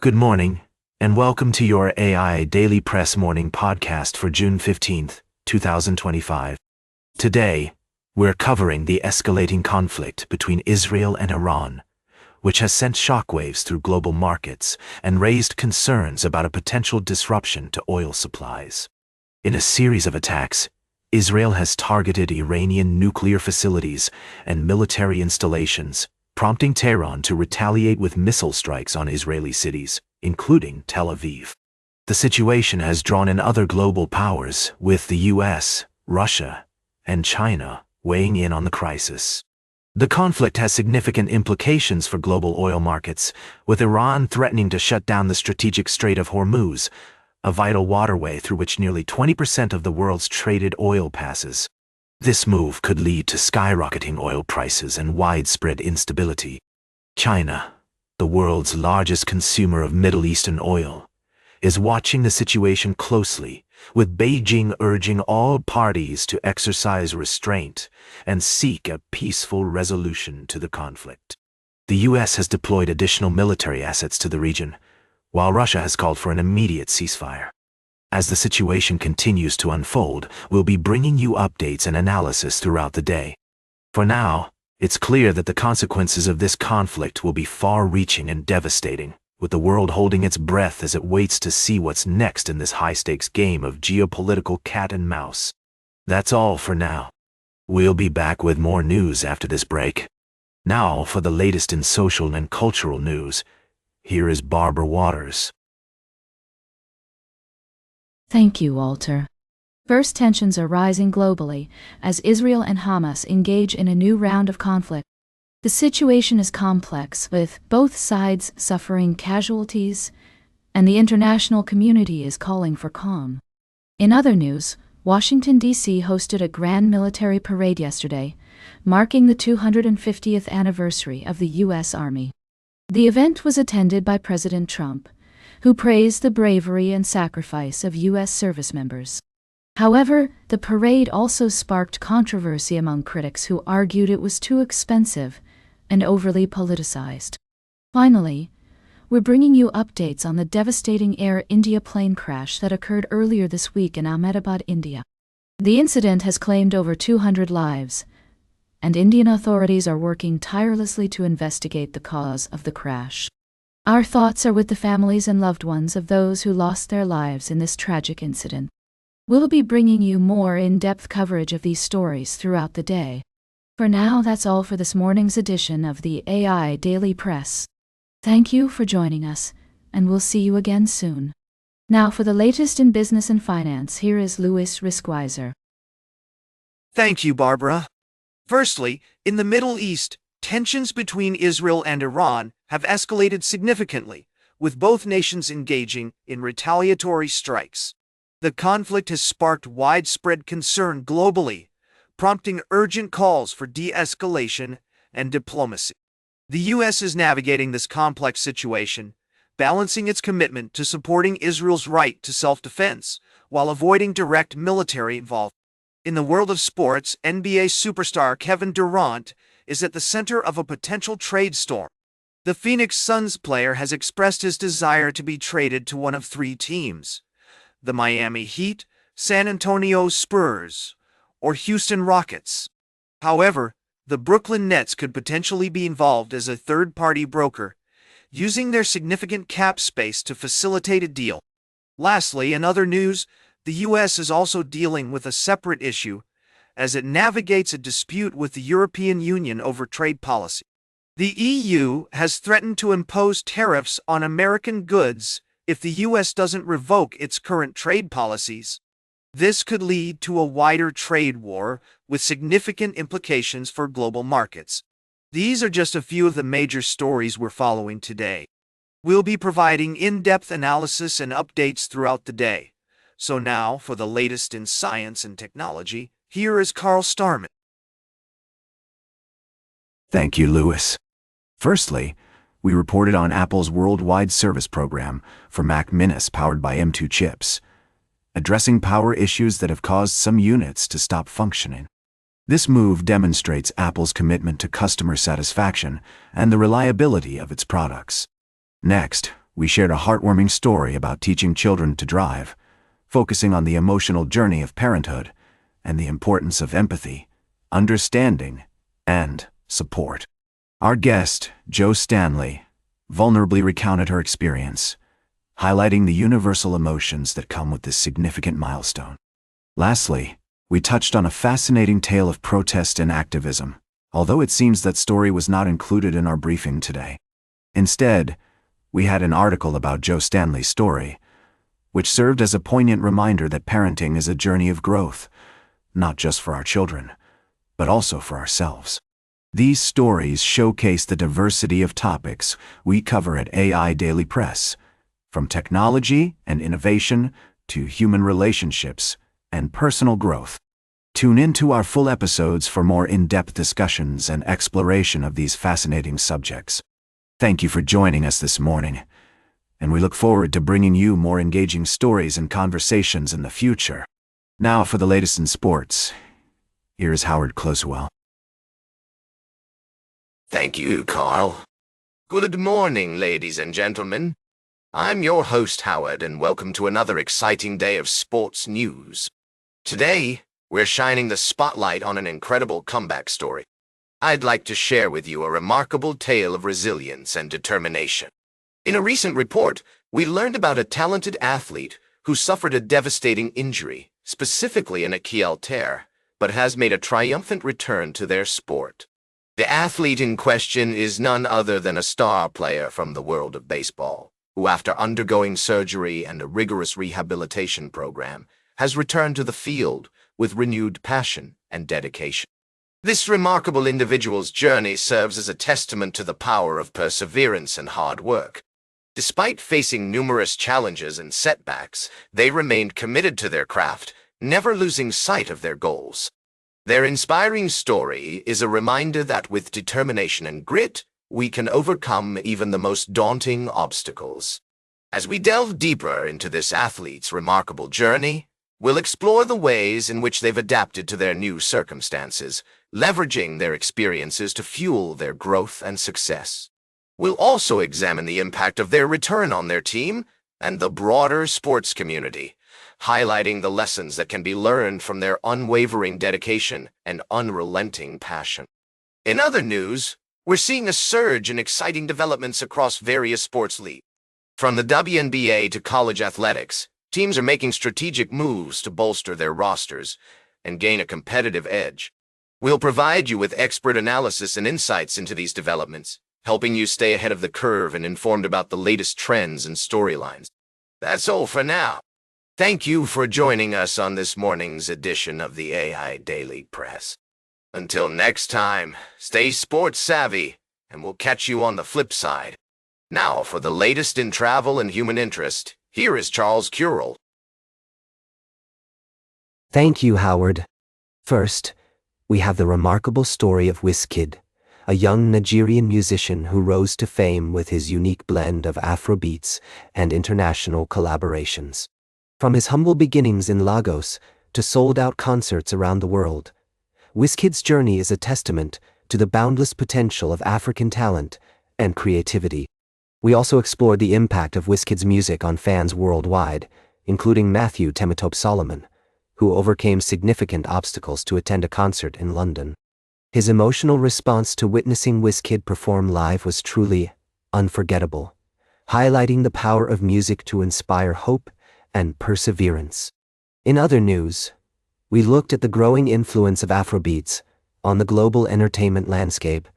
Good morning, and welcome to your AI Daily Press morning podcast for June 15th, 2025. Today, we're covering the escalating conflict between Israel and Iran, which has sent shockwaves through global markets and raised concerns about a potential disruption to oil supplies. In a series of attacks, Israel has targeted Iranian nuclear facilities and military installations, prompting Tehran to retaliate with missile strikes on Israeli cities, including Tel Aviv. The situation has drawn in other global powers, with the US, Russia, and China weighing in on the crisis. The conflict has significant implications for global oil markets, with Iran threatening to shut down the strategic Strait of Hormuz, a vital waterway through which nearly 20% of the world's traded oil passes. This move could lead to skyrocketing oil prices and widespread instability. China, the world's largest consumer of Middle Eastern oil, is watching the situation closely, with Beijing urging all parties to exercise restraint and seek a peaceful resolution to the conflict. The US has deployed additional military assets to the region, while Russia has called for an immediate ceasefire. As the situation continues to unfold, we'll be bringing you updates and analysis throughout the day. For now, it's clear that the consequences of this conflict will be far-reaching and devastating, with the world holding its breath as it waits to see what's next in this high-stakes game of geopolitical cat and mouse. That's all for now. We'll be back with more news after this break. Now, for the latest in social and cultural news, here is Barbara Waters. Thank you, Walter. First, tensions are rising globally as Israel and Hamas engage in a new round of conflict. The situation is complex, with both sides suffering casualties, and the international community is calling for calm. In other news, Washington, D.C. hosted a grand military parade yesterday, marking the 250th anniversary of the U.S. Army. The event was attended by President Trump, who praised the bravery and sacrifice of U.S. service members. However, the parade also sparked controversy among critics who argued it was too expensive and overly politicized. Finally, we're bringing you updates on the devastating Air India plane crash that occurred earlier this week in Ahmedabad, India. The incident has claimed over 200 lives, and Indian authorities are working tirelessly to investigate the cause of the crash. Our thoughts are with the families and loved ones of those who lost their lives in this tragic incident. We'll be bringing you more in-depth coverage of these stories throughout the day. For now, that's all for this morning's edition of the AI Daily Press. Thank you for joining us, and we'll see you again soon. Now, for the latest in business and finance, here is Louis Riskweiser. Thank you, Barbara. Firstly, in the Middle East, tensions between Israel and Iran have escalated significantly, with both nations engaging in retaliatory strikes. The conflict has sparked widespread concern globally, prompting urgent calls for de-escalation and diplomacy. The U.S. is navigating this complex situation, balancing its commitment to supporting Israel's right to self-defense while avoiding direct military involvement. In the world of sports, NBA superstar Kevin Durant is at the center of a potential trade storm. The Phoenix Suns player has expressed his desire to be traded to one of three teams: the Miami Heat, San Antonio Spurs, or Houston Rockets. However, the Brooklyn Nets could potentially be involved as a third-party broker, using their significant cap space to facilitate a deal. Lastly, in other news, the U.S. is also dealing with a separate issue as it navigates a dispute with the European Union over trade policy. The EU has threatened to impose tariffs on American goods if the U.S. doesn't revoke its current trade policies. This could lead to a wider trade war with significant implications for global markets. These are just a few of the major stories we're following today. We'll be providing in-depth analysis and updates throughout the day. So now, for the latest in science and technology, here is Carl Starman. Thank you, Louis. Firstly, we reported on Apple's worldwide service program for Mac Minis powered by M2 chips, addressing power issues that have caused some units to stop functioning. This move demonstrates Apple's commitment to customer satisfaction and the reliability of its products. Next, we shared a heartwarming story about teaching children to drive, focusing on the emotional journey of parenthood and the importance of empathy, understanding, and support. Our guest, Jo Stanley, vulnerably recounted her experience, highlighting the universal emotions that come with this significant milestone. Lastly, we touched on a fascinating tale of protest and activism, although it seems that story was not included in our briefing today. Instead, we had an article about Jo Stanley's story, which served as a poignant reminder that parenting is a journey of growth, not just for our children, but also for ourselves. These stories showcase the diversity of topics we cover at AIDailyPress, from technology and innovation to human relationships and personal growth. Tune into our full episodes for more in-depth discussions and exploration of these fascinating subjects. Thank you for joining us this morning, and we look forward to bringing you more engaging stories and conversations in the future. Now for the latest in sports, here is Howard Closewell. Thank you, Carl. Good morning, ladies and gentlemen. I'm your host, Howard, and welcome to another exciting day of sports news. Today, we're shining the spotlight on an incredible comeback story. I'd like to share with you a remarkable tale of resilience and determination. In a recent report, we learned about a talented athlete who suffered a devastating injury, specifically an Achilles tear, but has made a triumphant return to their sport. The athlete in question is none other than a star player from the world of baseball, who after undergoing surgery and a rigorous rehabilitation program, has returned to the field with renewed passion and dedication. This remarkable individual's journey serves as a testament to the power of perseverance and hard work. Despite facing numerous challenges and setbacks, they remained committed to their craft, never losing sight of their goals. Their inspiring story is a reminder that with determination and grit, we can overcome even the most daunting obstacles. As we delve deeper into this athlete's remarkable journey, we'll explore the ways in which they've adapted to their new circumstances, leveraging their experiences to fuel their growth and success. We'll also examine the impact of their return on their team and the broader sports community, highlighting the lessons that can be learned from their unwavering dedication and unrelenting passion. In other news, we're seeing a surge in exciting developments across various sports leagues. From the WNBA to college athletics, teams are making strategic moves to bolster their rosters and gain a competitive edge. We'll provide you with expert analysis and insights into these developments, helping you stay ahead of the curve and informed about the latest trends and storylines. That's all for now. Thank you for joining us on this morning's edition of the AI Daily Press. Until next time, stay sports savvy, and we'll catch you on the flip side. Now, for the latest in travel and human interest, here is Charles Currell. Thank you, Howard. First, we have the remarkable story of Wizkid, a young Nigerian musician who rose to fame with his unique blend of Afrobeats and international collaborations. From his humble beginnings in Lagos to sold-out concerts around the world, Wizkid's journey is a testament to the boundless potential of African talent and creativity. We also explored the impact of Wizkid's music on fans worldwide, including Matthew Temitope Solomon, who overcame significant obstacles to attend a concert in London. His emotional response to witnessing Wizkid perform live was truly unforgettable, highlighting the power of music to inspire hope and perseverance. In other news, we looked at the growing influence of Afrobeats on the global entertainment landscape,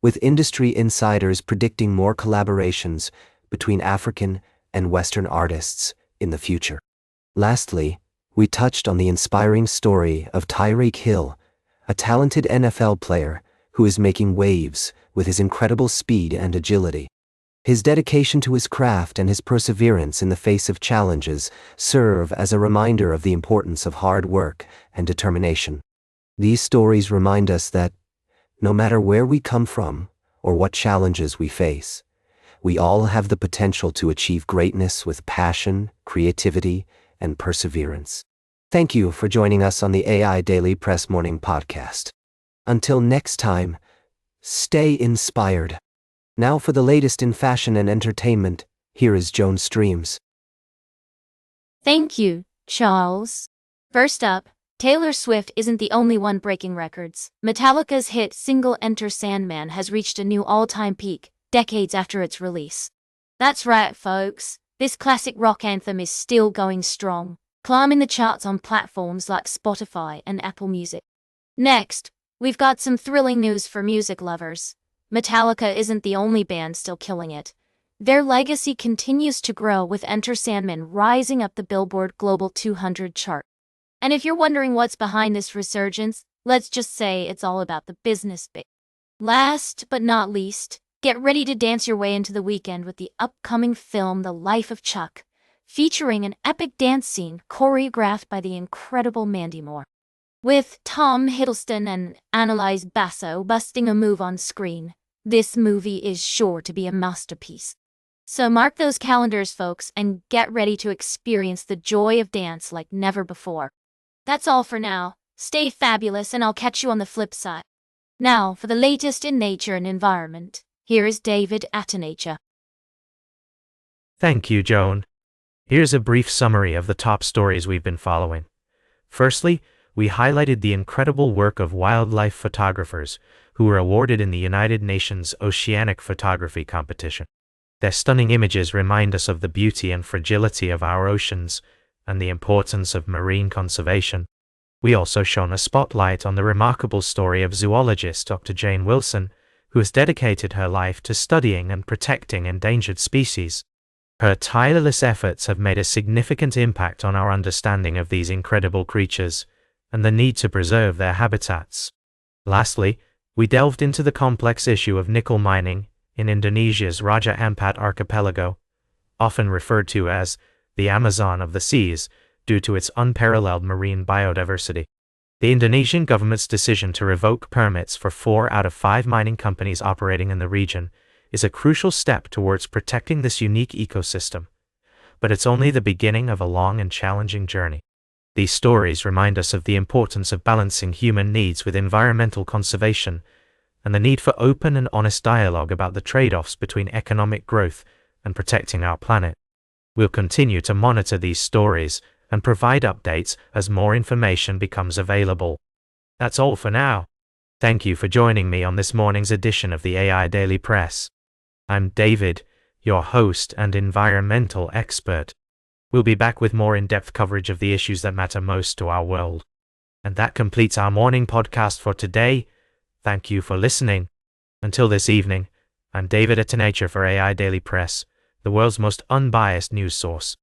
with industry insiders predicting more collaborations between African and Western artists in the future. Lastly, we touched on the inspiring story of Tyreek Hill, a talented NFL player who is making waves with his incredible speed and agility. His dedication to his craft and his perseverance in the face of challenges serve as a reminder of the importance of hard work and determination. These stories remind us that, no matter where we come from or what challenges we face, we all have the potential to achieve greatness with passion, creativity, and perseverance. Thank you for joining us on the AI Daily Press Morning Podcast. Until next time, stay inspired. Now for the latest in fashion and entertainment, Here is Joan Streams. Thank you, Charles. First up, Taylor Swift isn't the only one breaking records. Metallica's hit single Enter Sandman has reached a new all-time peak, decades after its release. That's right, folks. This classic rock anthem is still going strong, climbing the charts on platforms like Spotify and Apple Music. Next, we've got some thrilling news for music lovers. Metallica isn't the only band still killing it. Their legacy continues to grow, with Enter Sandman rising up the Billboard Global 200 chart. And if you're wondering what's behind this resurgence, let's just say it's all about the business bit. Last but not least, get ready to dance your way into the weekend with the upcoming film The Life of Chuck, featuring an epic dance scene choreographed by the incredible Mandy Moore. With Tom Hiddleston and Annalise Basso busting a move on screen, this movie is sure to be a masterpiece. So mark those calendars, folks, and get ready to experience the joy of dance like never before. That's all for now. Stay fabulous, and I'll catch you on the flip side. Now, for the latest in nature and environment, here is David at Nature. Thank you, Joan. Here's a brief summary of the top stories we've been following. Firstly, we highlighted the incredible work of wildlife photographers who were awarded in the United Nations Oceanic Photography Competition. Their stunning images remind us of the beauty and fragility of our oceans and the importance of marine conservation. We also shone a spotlight on the remarkable story of zoologist Dr. Jane Wilson, who has dedicated her life to studying and protecting endangered species. Her tireless efforts have made a significant impact on our understanding of these incredible creatures and the need to preserve their habitats. Lastly, we delved into the complex issue of nickel mining in Indonesia's Raja Ampat archipelago, often referred to as the Amazon of the seas due to its unparalleled marine biodiversity. The Indonesian government's decision to revoke permits for 4 out of 5 mining companies operating in the region is a crucial step towards protecting this unique ecosystem, but it's only the beginning of a long and challenging journey. These stories remind us of the importance of balancing human needs with environmental conservation and the need for open and honest dialogue about the trade-offs between economic growth and protecting our planet. We'll continue to monitor these stories and provide updates as more information becomes available. That's all for now. Thank you for joining me on this morning's edition of the AI Daily Press. I'm David, your host and environmental expert. We'll be back with more in-depth coverage of the issues that matter most to our world. And that completes our morning podcast for today. Thank you for listening. Until this evening, I'm David at Nature for AI Daily Press, the world's most unbiased news source.